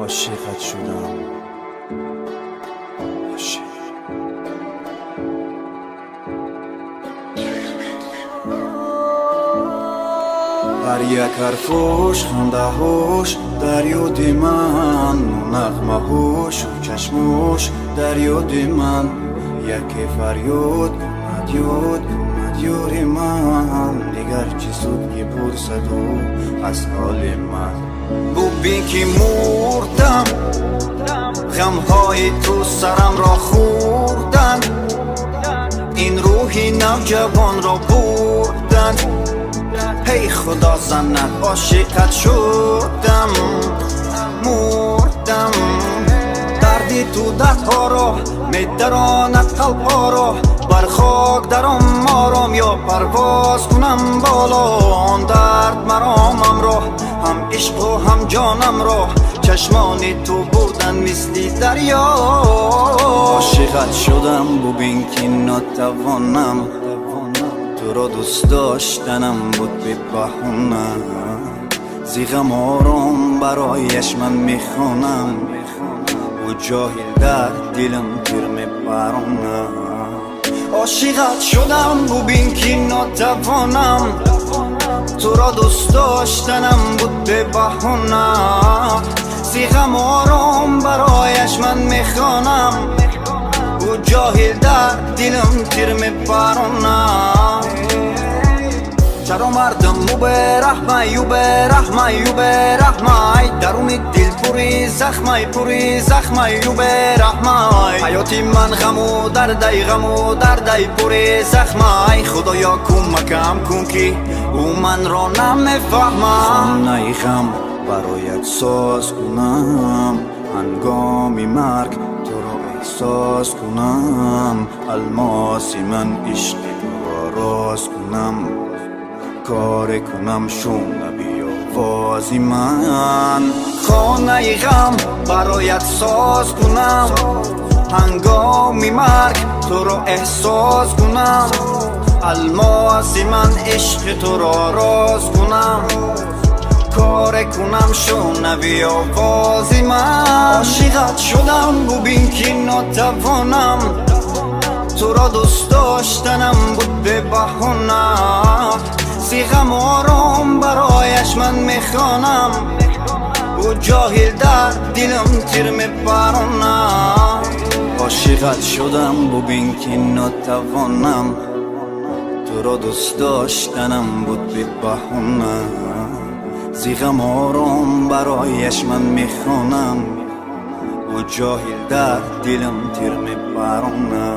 عاشقت شدم عاشق. هر یک حرفوش خنده هوش در یاد من، نغمه هوش و چشموش در یاد من. یکی فریاد کند یاد کند یار من، دیگر چی سود که پرسد او از حال من. ببین که مردم غمهای تو سرم را خوردن، این روحی نوجوان را بردن. هی خدا زنت عاشقت شدم مردم. دردی تو دردها را میدراند قلبها را، بر خاک درم آرام یا پرواز کنم بالا. آن درد مرامم را هم عشق و هم جانم را، چشمان تو بودن مثل دریا. عاشقت شدم ببین که ناتوانم، تو را دوست داشتنم بود به بهونه. زیغم آرام برایش من میخوانم، و جاهل در دلم تیر میپرونه. عاشقت شدم ببین که ناتوانم، تو را دوست داشتنم بود به بهونه. زیغم آرام برایش من میخوانم، و جاهل در دلم تیر میپرونه. چرا مردم مو به رحمه یو به رحمه یو به رحمه، درون دل پوری زخمه یو به رحمه. حیاتی من غم و درده پوری زخمه. خدایا کمکم کن که او من را نمیفهمه. خانه غم برایت ساز کنم، هنگامی مرگ تو را احساس کنم. الماسی من عشق تو را راز کنم، کار کنم شنوی آوازی من. خانه غم برایت ساز کنم، هنگامی مرگ تو را احساس کنم. الماسی من عشق تو را راز کنم، کار کنم شنوی آوازی من. عاشقت شدم ببین که ناتوانم، تو را دوست داشتنم بود به بهونه. زیغم آرام برایش من میخوانم، و جاهل در دلم تیر میپرونه. عاشقت شدم ببین که ناتوانم، تو را دوست داشتنم بود به بهونه. زیغم آرام برایش من میخوانم، و جاهل در دلم تیر میپرونه.